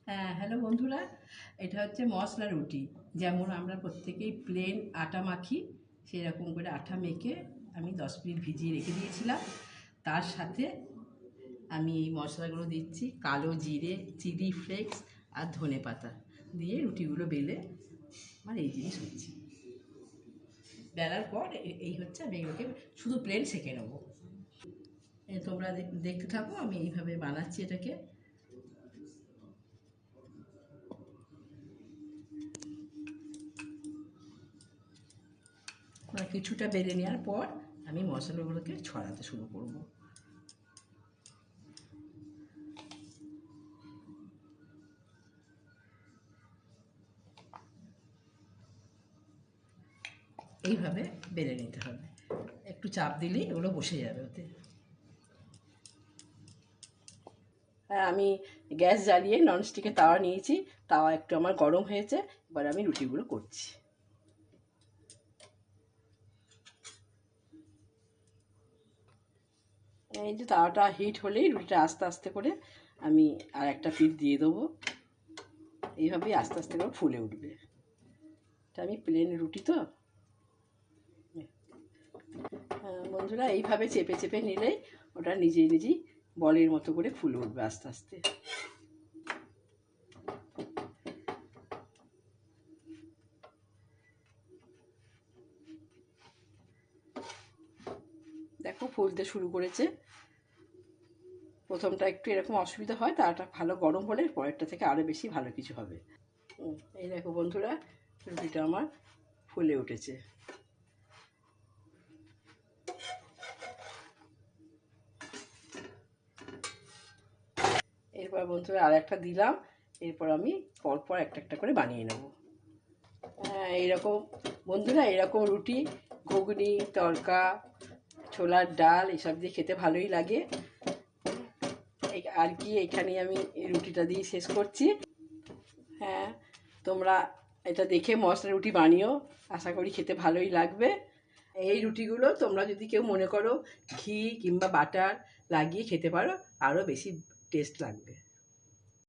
হ্যাঁ, হ্যালো বন্ধুরা। এটা হচ্ছে মশলা রুটি। যেমন আমরা প্রত্যেকেই প্লেন আটা মাখি, সেরকম করে আটা মেখে আমি 10 মিনিট ভিজিয়ে রেখে দিয়েছিলাম। তার সাথে আমি এই মশলাগুলো দিচ্ছি, কালো জিরে, চিলি ফ্লেক্স আর ধনে পাতা দিয়ে রুটিগুলো বেলে আমার এই জিনিস হচ্ছে। বেলার পর এই হচ্ছে, আমি এগুলোকে শুধু প্লেন সেঁকে নেবো। তোমরা দেখতে থাকো, আমি এইভাবে বানাচ্ছি এটাকে। কিছুটা বেলে নেওয়ার পর আমি মশলাগুলোকে ছড়াতে শুরু করব। এইভাবে বেলে নিতে হবে, একটু চাপ দিলেই ওগুলো বসে যাবে ওতে। হ্যাঁ, আমি গ্যাস জ্বালিয়ে ননস্টিকের তাওয়া নিয়েছি। তাওয়া একটু আমার গরম হয়েছে, এবার আমি রুটিগুলো করছি। এই যে তাওয়াটা হিট হলেই রুটিটা আস্তে আস্তে করে আমি আর একটা পিঠ দিয়ে দেবো। এইভাবেই আস্তে আস্তে করে ফুলে উঠবে। এটা আমি প্লেন রুটি তো। বন্ধুরা, এইভাবে চেপে চেপে নিলেই ওটা নিজেই নিজেই বলের মতো করে ফুলে উঠবে আস্তে আস্তে। দেখো, ফুলতে শুরু করেছে। প্রথমটা একটু এরকম অসুবিধা হয়, তারটা ভালো গরম হলে পরেরটা থেকে আরও বেশি ভালো কিছু হবে। এই দেখো বন্ধুরা, রুটিটা আমার ফুলে উঠেছে। এরপর বন্ধুরা আর একটা দিলাম। এরপর আমি পরপর একটা একটা করে বানিয়ে নেব। হ্যাঁ, এইরকম বন্ধুরা, এরকম রুটি ঘুগনি, তড়কা, ছোলার ডাল এসব দিয়ে খেতে ভালোই লাগে। আর কি, এখানে আমি এই রুটিটা দিয়ে শেষ করছি। হ্যাঁ, তোমরা এটা দেখে মশলা রুটি বানিও, আশা করি খেতে ভালোই লাগবে। এই রুটিগুলো তোমরা যদি কেউ মনে করো ঘি কিংবা বাটার লাগিয়ে খেতে পারো, আরও বেশি টেস্ট লাগবে।